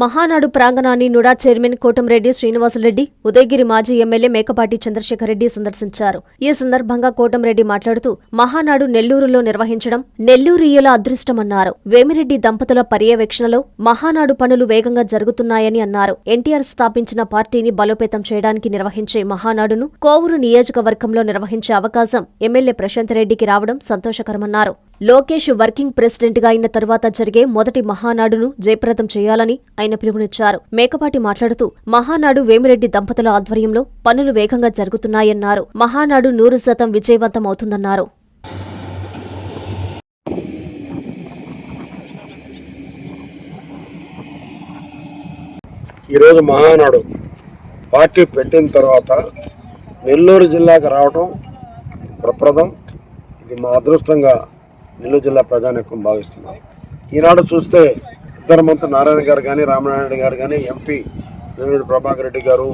Mahanadu ప్రాంగణాన్ని NUDA chairman Kotamreddy Srinivasa Reddy, Udayagiri మాజీ MLA Mekapati Chandrasekhar Reddy సందర్శించారు. ఈ సందర్భంగా కోటంరెడ్డి మాట్లాడుతూ మహానాడు నెల్లూరులో నిర్వహించడం నెల్లూరియుల అదృష్టమన్నారు. వేమిరెడ్డి దంపతుల పర్యవేక్షణలో మహానాడు పనులు వేగంగా జరుగుతున్నాయని అన్నారు. ఎన్టీఆర్ స్థాపించిన పార్టీని బలోపేతం చేయడానికి నిర్వహించే మహానాడును కోవూరు నియోజకవర్గంలో నిర్వహించే అవకాశం ఎమ్మెల్యే ప్రశాంత్ రెడ్డికి రావడం సంతోషకరమన్నారు. లోకేష్ వర్కింగ్ ప్రెసిడెంట్ గా అయిన తరువాత జరిగే మొదటి మహానాడును జయప్రదం చేయాలని ఆయన పిలుపునిచ్చారు. మేకపాటి మాట్లాడుతూ మహానాడు వేమిరెడ్డి దంపతుల ఆధ్వర్యంలో పనులు వేగంగా జరుగుతున్నాయన్నారు. మహానాడు 100% విజయవంతం అవుతుందన్నారు. ఈరోజు మహానాడు పార్టీ పెట్టిన తర్వాత నెల్లూరు జిల్లాకు రావడం ప్రప్రదం. ఇది మా అదృష్టంగా నెల్లూరు జిల్లా ప్రజానీకం భావిస్తున్నారు. ఈనాడు చూస్తే ఇద్దరు మంత్రులు నారాయణ గారు కానీ, రామనారాయణ గారు కానీ, ఎంపీ వేమిరెడ్డి ప్రభాకర్ రెడ్డి గారు,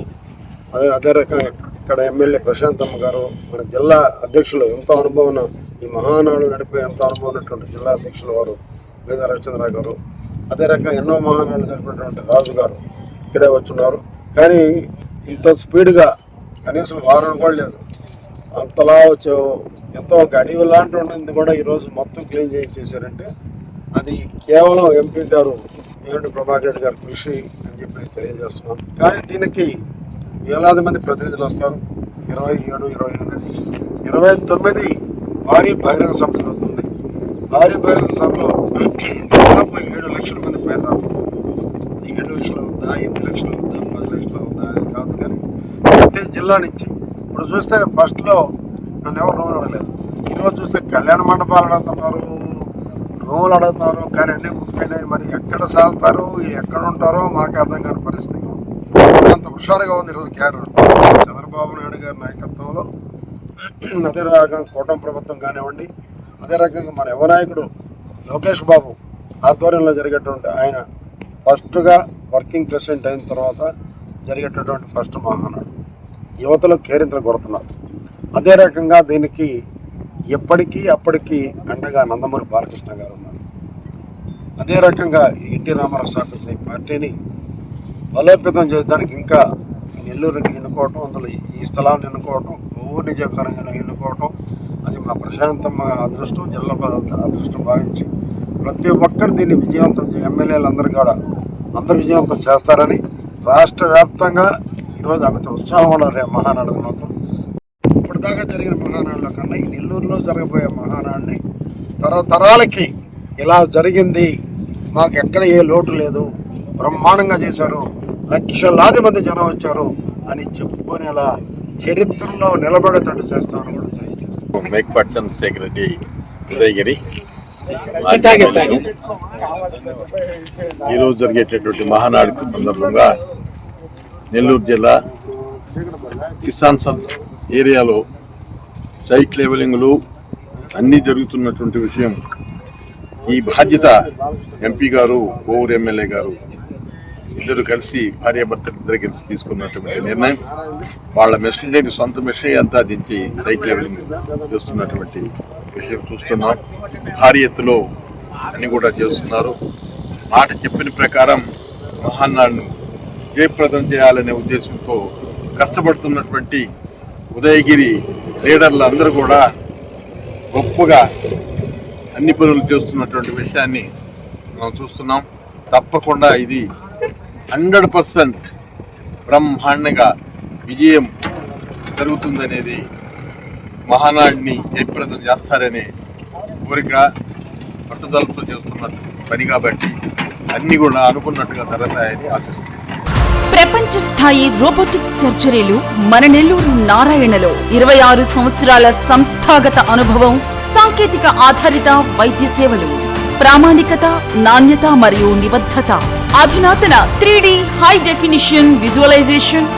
అదే రకంగా ఇక్కడ ఎమ్మెల్యే ప్రశాంతమ్మ గారు, మన జిల్లా అధ్యక్షులు ఎంతో అనుభవం ఈ మహానాడు నడిపే ఎంతో అనుభవం ఉన్నటువంటి జిల్లా అధ్యక్షులు వారు మీద రవిచంద్ర గారు, అదే రకంగా ఎన్నో మహానాడు నడిపినటువంటి రాజు గారు ఇక్కడే వచ్చున్నారు. కానీ ఇంత స్పీడ్గా కనీసం వారం కూడా లేదు, అంతలా వచ్చే ఎంతో ఒక అడవి లాంటి ఉంటుంది కూడా ఈరోజు మొత్తం క్లీన్ చేశారంటే అది కేవలం ఎంపీ గారు వేమిరెడ్డి ప్రభాకర్ రెడ్డి గారు కృషి అని చెప్పి తెలియజేస్తున్నాం. కానీ దీనికి వేలాది మంది ప్రతినిధులు వస్తారు. 27, 28, 29 భారీ బహిరంగ సభ జరుగుతుంది. భారీ బహిరంగ సభలో దాదాపు 7 లక్షల మంది పైన రాబోతుంది. 7 లక్షలు అవుద్దా, 8 లక్షలు అవుద్దా, 10 లక్షలు అవుద్దా అనేది కాదు. కానీ ప్రతి జిల్లా నుంచి ఇప్పుడు చూస్తే ఫస్ట్లో నన్ను ఎవరు రూములు అడగలేదు. ఈరోజు చూస్తే కళ్యాణ మండపాలు అడుగుతున్నారు, రూములు అడుగుతున్నారు. కానీ అన్నీ బుక్ అయినాయి. మరి ఎక్కడ సాగుతారు, ఎక్కడ ఉంటారో మాకే అర్థం కాని పరిస్థితిగా ఉంది. అంత హుషారుగా ఉంది ఈరోజు క్యాడర్. చంద్రబాబు నాయుడు గారి నాయకత్వంలో, అదే రకంగా కూటమి ప్రభుత్వం కానివ్వండి, అదే రకంగా మన యువ నాయకుడు లోకేష్ బాబు ఆధ్వర్యంలో జరిగేటువంటి ఆయన ఫస్ట్గా వర్కింగ్ ప్రెసిడెంట్ అయిన తర్వాత జరిగేటటువంటి ఫస్ట్ మహానాడు యువతలో కేరింతలు కొడుతున్నారు. అదే రకంగా దీనికి ఎప్పటికీ అప్పటికీ అండగా నందమూరి బాలకృష్ణ గారు ఉన్నారు. అదే రకంగా ఎన్టీ రామారావు స్థాపించిన ఈ పార్టీని బలోపేతం చేయడానికి ఇంకా నెల్లూరుకి ఎన్నుకోవటం, అందులో ఈ స్థలాన్ని ఎన్నుకోవటం, కోవూరు నియోజకవర్గంగా ఎన్నుకోవటం అది మా ప్రశాంతమ్మ అదృష్టం, జిల్లా అదృష్టం భావించి ప్రతి ఒక్కరు దీన్ని విజయవంతం ఎమ్మెల్యేలు అందరూ కూడా అందరూ విజయవంతం చేస్తారని రాష్ట్ర వ్యాప్తంగా ఈరోజు అమిత ఉత్సాహం ఉన్నారు. మహానాడు మాత్రం ఇప్పటిదాకా జరిగిన మహానాడుల కన్నా ఈ నెల్లూరులో జరగబోయే మహానాడిని తరతరాలకి ఇలా జరిగింది, మాకు ఎక్కడ ఏ లోటు లేదు, బ్రహ్మాండంగా చేశారు, లక్షలాది మంది జనం వచ్చారు అని చెప్పుకునేలా చరిత్రలో నిలబడేటట్టు చేస్తామని కూడా తెలియజేస్తాం. మేకపాటి చంద్రశేఖర్ రెడ్డి, ఉదయగిరి. ఈరోజు జరిగేటటువంటి మహానాడుకు సందర్భంగా నెల్లూరు జిల్లా కిసాన్ సంత్ ఏరియాలో సైట్ లెవెలింగ్లు అన్నీ జరుగుతున్నటువంటి విషయం. ఈ బాధ్యత ఎంపీ గారు, కోవూరు ఎమ్మెల్యే గారు ఇద్దరు కలిసి, భార్యాభర్తలు ఇద్దరు కలిసి తీసుకున్నటువంటి నిర్ణయం. వాళ్ళ మెషినరీ, సొంత మెషినరీ అంతా దించి సైట్ లెవెలింగ్ చేస్తున్నటువంటి విషయం చూస్తున్నాం. భారీ ఎత్తులో అన్ని కూడా చేస్తున్నారు. మాట చెప్పిన ప్రకారం మహానాడును జయప్రదం చేయాలనే ఉద్దేశంతో కష్టపడుతున్నటువంటి ఉదయగిరి లీడర్లు అందరూ కూడా గొప్పగా అన్ని పనులు చేస్తున్నటువంటి విషయాన్ని మనం చూస్తున్నాం. తప్పకుండా ఇది 100% బ్రహ్మాండంగా విజయం జరుగుతుందనేది, మహానాడిని జయప్రదం చేస్తారనే కోరిక పట్టుదలతో చేస్తున్నట్టు పని కాబట్టి అన్ని కూడా అనుకున్నట్టుగా జరుగుతాయని ఆశిస్తున్నాం. ప్రపంచ స్థాయి రోబోటిక్ సర్జరీలు మన నెల్లూరు నారాయణలో 26 సంవత్సరాల సంస్థాగత అనుభవం, సాంకేతిక ఆధారిత వైద్య సేవలు, ప్రామాణికత, నాణ్యత మరియు నిబద్ధత, అధునాతన 3D high definition visualisation,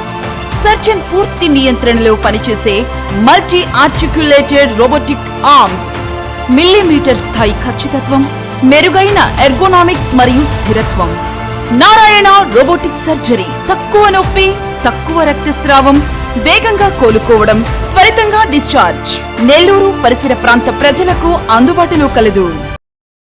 surgeon పూర్తి నియంత్రణలో పనిచేసే multi articulated robotic arms, millimetre స్థాయి ఖచ్చితత్వం, మెరుగైన ఎర్గోనామిక్స్ మరియు స్థిరత్వం. Narayana robotic surgery. తక్కువ నొప్పి, తక్కువ రక్తస్రావం, వేగంగా కోలుకోవడం, త్వరితంగా డిశ్చార్జ్. నెల్లూరు పరిసర ప్రాంత ప్రజలకు అందుబాటులో కలదు.